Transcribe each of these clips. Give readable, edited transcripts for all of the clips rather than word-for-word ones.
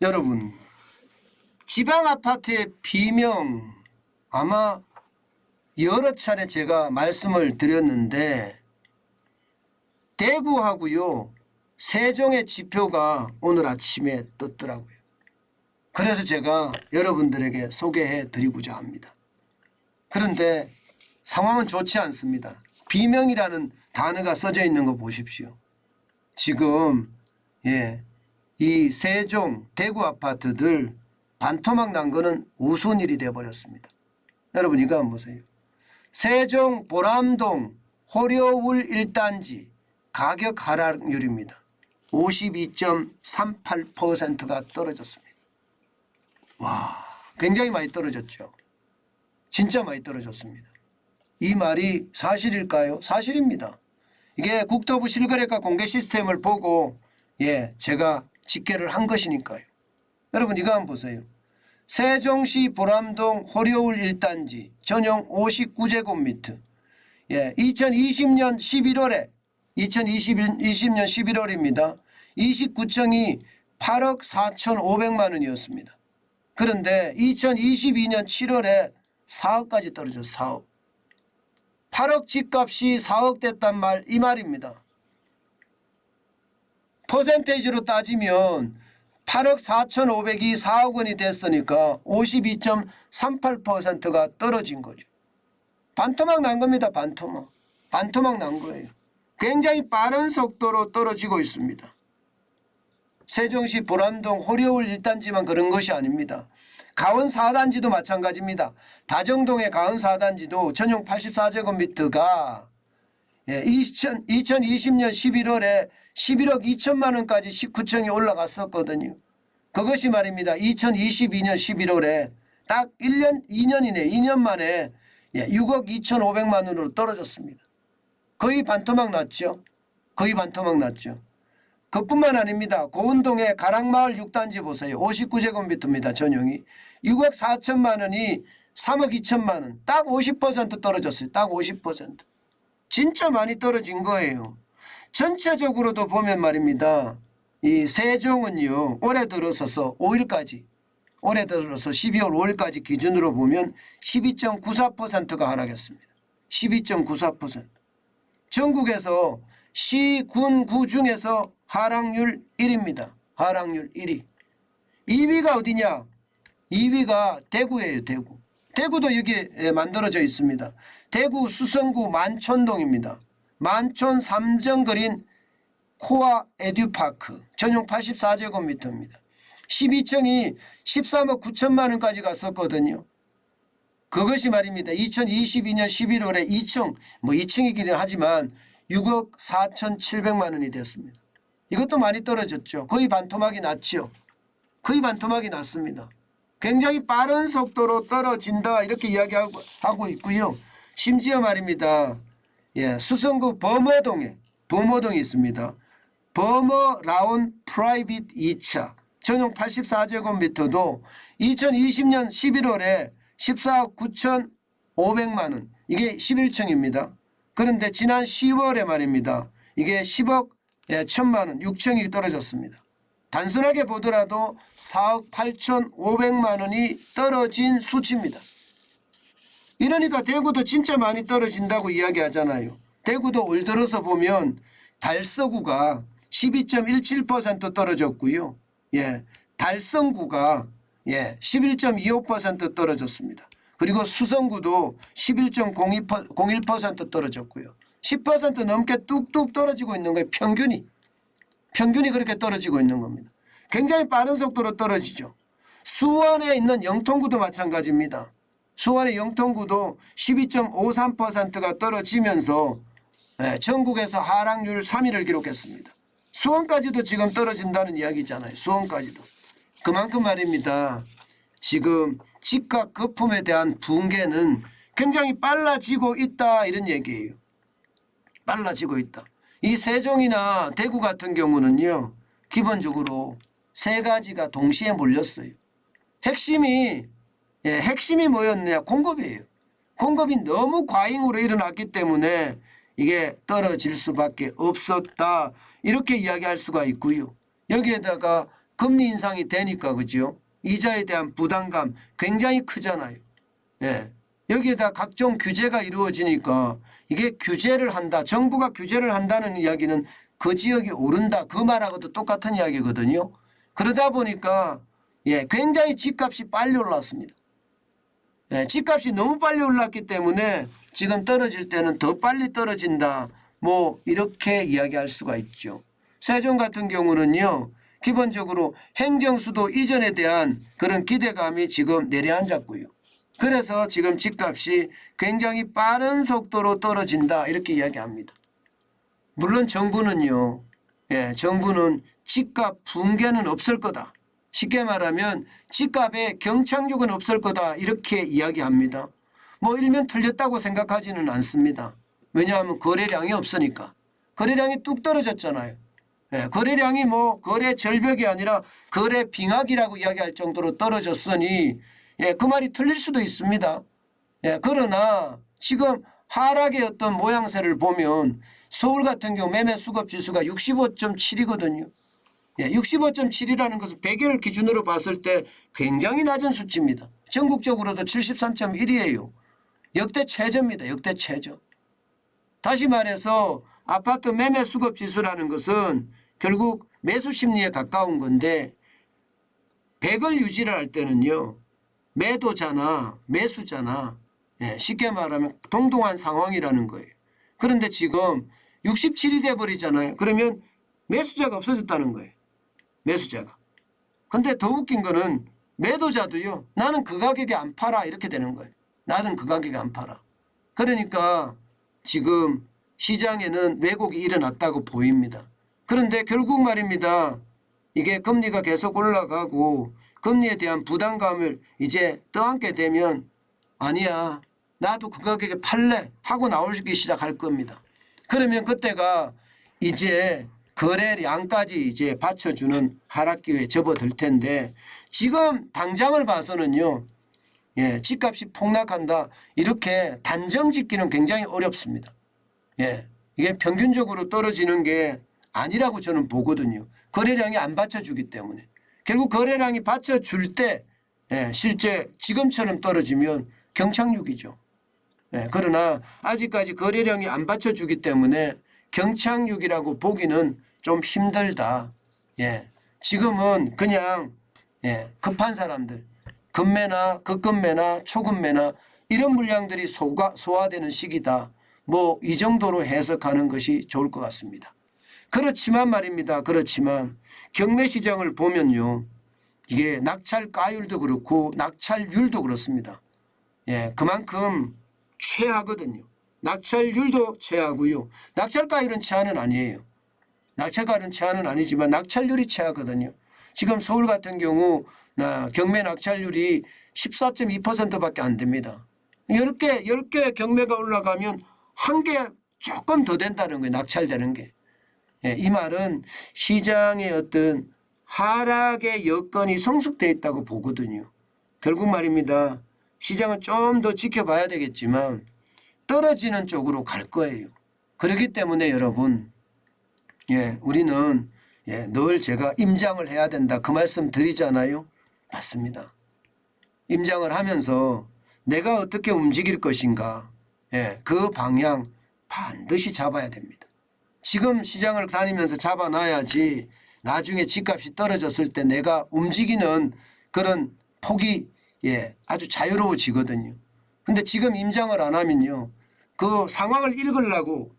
여러분, 지방 아파트의 비명 아마 여러 차례 제가 말씀을 드렸는데 대구하고요 세종의 지표가 오늘 아침에 떴더라고요. 그래서 제가 여러분들에게 소개해 드리고자 합니다. 그런데 상황은 좋지 않습니다. 비명이라는 단어가 써져 있는 거 보십시오. 지금 이 세종 대구 아파트들 반토막 난 거는 우스운 일이 되어버렸습니다. 여러분 이거 한번 보세요. 세종 보람동 호려울 1단지 가격 하락률입니다. 52.38%가 떨어졌습니다. 와, 굉장히 많이 떨어졌죠. 진짜 많이 떨어졌습니다. 이 말이 사실일까요? 사실입니다. 이게 국토부 실거래가 공개 시스템을 보고 제가 집계를 한 것이니까요. 여러분 이거 한번 보세요. 세종시 보람동 호려울 1단지 전용 59제곱미터 2020년 11월에 2020년 11월입니다. 29층이 8억 4,500만 원이었습니다. 그런데 2022년 7월에 4억까지 떨어졌어요. 4억. 8억 집값이 4억 됐단 말 이 말입니다. 퍼센테이지로 따지면 8억 4,500이 4억 원이 됐으니까 52.38%가 떨어진 거죠. 반토막 난 겁니다. 반토막 난 거예요. 굉장히 빠른 속도로 떨어지고 있습니다. 세종시 보람동 호려울 1단지만 그런 것이 아닙니다. 가원 4단지도 마찬가지입니다. 다정동의 가원 4단지도 전용 84제곱미터가 2020년 11월에 11억 2천만 원까지 19층이 올라갔었거든요. 그것이 말입니다. 2022년 11월에 딱 2년이네. 2년 만에 6억 2,500만 원으로 떨어졌습니다. 거의 반토막 났죠. 거의 반토막 났죠. 그뿐만 아닙니다. 고운동의 가락마을 6단지 보세요. 59제곱미터입니다. 전용이. 6억 4천만 원이 3억 2천만 원. 딱 50% 떨어졌어요. 딱 50%. 진짜 많이 떨어진 거예요. 전체적으로도 보면 말입니다. 이 세종은요. 올해 들어서서 5일까지 올해 들어서 12월 5일까지 기준으로 보면 12.94%가 하락했습니다. 12.94%. 전국에서 시, 군, 구 중에서 하락률 1위입니다. 하락률 1위. 2위가 어디냐? 2위가 대구예요. 대구. 대구도 여기에 만들어져 있습니다. 대구 수성구 만촌동입니다. 만촌 삼정거린 코아 에듀파크 전용 84제곱미터입니다. 12층이 13억 9천만 원까지 갔었거든요. 그것이 말입니다. 2022년 11월에 2층, 2층이기는 하지만 6억 4,700만 원이 됐습니다. 이것도 많이 떨어졌죠. 거의 반토막이 났죠. 거의 반토막이 났습니다. 굉장히 빠른 속도로 떨어진다 이렇게 이야기하고 있고요. 심지어 말입니다. 수성구 범어동이 있습니다. 범어 라운 프라이빗 2차 전용 84제곱미터도 2020년 11월에 14억 9,500만 원 이게 11층입니다. 그런데 지난 10월에 말입니다. 이게 10억 1천만 원 6층이 떨어졌습니다. 단순하게 보더라도 4억 8,500만 원이 떨어진 수치입니다. 이러니까 대구도 진짜 많이 떨어진다고 이야기하잖아요. 대구도 올 들어서 보면 달서구가 12.17% 떨어졌고요. 달성구가 11.25% 떨어졌습니다. 그리고 수성구도 11.01% 떨어졌고요. 10% 넘게 뚝뚝 떨어지고 있는 거예요. 평균이 그렇게 떨어지고 있는 겁니다. 굉장히 빠른 속도로 떨어지죠. 수원에 있는 영통구도 마찬가지입니다. 수원의 영통구도 12.53%가 떨어지면서 전국에서 하락률 3위를 기록했습니다. 수원까지도 지금 떨어진다는 이야기잖아요. 수원까지도. 그만큼 말입니다. 지금 집값 거품에 대한 붕괴는 굉장히 빨라지고 있다 이런 얘기예요. 빨라지고 있다. 이 세종이나 대구 같은 경우는요. 기본적으로 세 가지가 동시에 몰렸어요. 핵심이 뭐였느냐? 공급이에요. 공급이 너무 과잉으로 일어났기 때문에 이게 떨어질 수밖에 없었다. 이렇게 이야기할 수가 있고요. 여기에다가 금리 인상이 되니까 그죠? 이자에 대한 부담감 굉장히 크잖아요. 예. 여기에다 각종 규제가 이루어지니까 이게 규제를 한다. 정부가 규제를 한다는 이야기는 그 지역이 오른다. 그 말하고도 똑같은 이야기거든요. 그러다 보니까 굉장히 집값이 빨리 올랐습니다. 집값이 너무 빨리 올랐기 때문에 지금 떨어질 때는 더 빨리 떨어진다. 뭐 이렇게 이야기할 수가 있죠. 세종 같은 경우는요. 기본적으로 행정수도 이전에 대한 그런 기대감이 지금 내려앉았고요. 그래서 지금 집값이 굉장히 빠른 속도로 떨어진다 이렇게 이야기합니다. 물론 정부는요. 정부는 집값 붕괴는 없을 거다. 쉽게 말하면 집값에 경착륙은 없을 거다 이렇게 이야기합니다. 뭐 일면 틀렸다고 생각하지는 않습니다. 왜냐하면 거래량이 없으니까. 거래량이 뚝 떨어졌잖아요. 거래량이 뭐 거래 절벽이 아니라 거래 빙하기라고 이야기할 정도로 떨어졌으니 그 말이 틀릴 수도 있습니다. 그러나 지금 하락의 어떤 모양새를 보면 서울 같은 경우 매매 수급 지수가 65.7이거든요. 65.7이라는 것은 100일 기준으로 봤을 때 굉장히 낮은 수치입니다. 전국적으로도 73.1이에요. 역대 최저입니다. 역대 최저. 다시 말해서 아파트 매매 수급 지수라는 것은 결국 매수 심리에 가까운 건데 100을 유지를 할 때는요. 매도자나 매수자나 쉽게 말하면 동등한 상황이라는 거예요. 그런데 지금 67이 돼버리잖아요. 그러면 매수자가 없어졌다는 거예요. 매수자가. 근데 더 웃긴 거는 매도자도요. 나는 그 가격에 안 팔아 이렇게 되는 거예요. 나는 그 가격에 안 팔아. 그러니까 지금 시장에는 왜곡이 일어났다고 보입니다. 그런데 결국 말입니다. 이게 금리가 계속 올라가고 금리에 대한 부담감을 이제 떠안게 되면 아니야. 나도 그 가격에 팔래 하고 나오기 시작할 겁니다. 그러면 그때가 이제 거래량까지 이제 받쳐주는 하락 기회에 접어들 텐데 지금 당장을 봐서는요. 집값이 폭락한다. 이렇게 단정 짓기는 굉장히 어렵습니다. 이게 평균적으로 떨어지는 게 아니라고 저는 보거든요. 거래량이 안 받쳐주기 때문에. 결국 거래량이 받쳐줄 때 실제 지금처럼 떨어지면 경착륙이죠. 그러나 아직까지 거래량이 안 받쳐주기 때문에 경착륙이라고 보기는 좀 힘들다. 지금은 그냥 급한 사람들 급매나 급급매나 초급매나 이런 물량들이 소화되는 시기다. 뭐 이 정도로 해석하는 것이 좋을 것 같습니다. 그렇지만 말입니다. 그렇지만 경매 시장을 보면요. 이게 낙찰가율도 그렇고 낙찰률도 그렇습니다. 그만큼 최하거든요. 낙찰률도 최하고요. 낙찰가율은 최하는 아니에요. 낙찰가율은 최하는 아니지만 낙찰률이 최하거든요. 지금 서울 같은 경우 경매 낙찰률이 14.2%밖에 안 됩니다. 10개 경매가 올라가면 한 개 조금 더 된다는 거예요. 낙찰되는 게. 이 말은 시장의 어떤 하락의 여건이 성숙되어 있다고 보거든요. 결국 말입니다. 시장은 좀 더 지켜봐야 되겠지만 떨어지는 쪽으로 갈 거예요. 그렇기 때문에 여러분 우리는 늘 제가 임장을 해야 된다 그 말씀 드리잖아요. 맞습니다. 임장을 하면서 내가 어떻게 움직일 것인가 그 방향 반드시 잡아야 됩니다. 지금 시장을 다니면서 잡아놔야지 나중에 집값이 떨어졌을 때 내가 움직이는 그런 폭이 아주 자유로워지거든요. 근데 지금 임장을 안 하면요. 그 상황을 읽으려고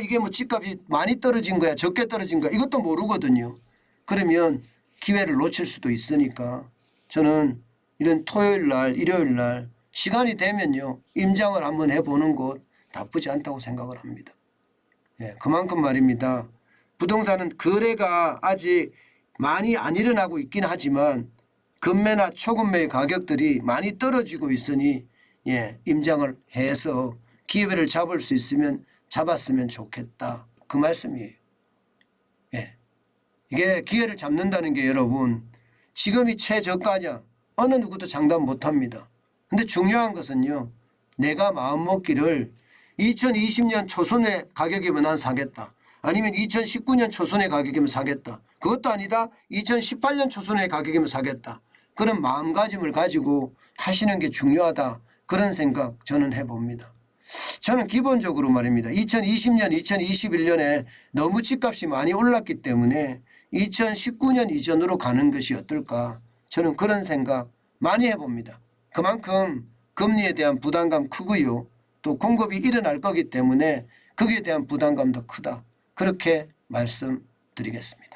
이게 뭐 집값이 많이 떨어진 거야 적게 떨어진 거야 이것도 모르거든요. 그러면 기회를 놓칠 수도 있으니까 저는 이런 토요일 날 일요일 날 시간이 되면요. 임장을 한번 해보는 것 나쁘지 않다고 생각을 합니다. 그만큼 말입니다. 부동산은 거래가 아직 많이 안 일어나고 있긴 하지만 급매나 초급매의 가격들이 많이 떨어지고 있으니 임장을 해서 기회를 잡을 수 있으면 잡았으면 좋겠다. 그 말씀이에요. 이게 기회를 잡는다는 게 여러분 지금이 최저가냐 어느 누구도 장담 못합니다. 근데 중요한 것은요. 내가 마음먹기를 2020년 초순의 가격이면 난 사겠다. 아니면 2019년 초순의 가격이면 사겠다. 그것도 아니다. 2018년 초순에 가격이면 사겠다. 그런 마음가짐을 가지고 하시는 게 중요하다. 그런 생각 저는 해봅니다. 저는 기본적으로 말입니다. 2020년, 2021년에 너무 집값이 많이 올랐기 때문에 2019년 이전으로 가는 것이 어떨까. 저는 그런 생각 많이 해봅니다. 그만큼 금리에 대한 부담감 크고요. 또 공급이 일어날 거기 때문에 거기에 대한 부담감도 크다. 그렇게 말씀드리겠습니다.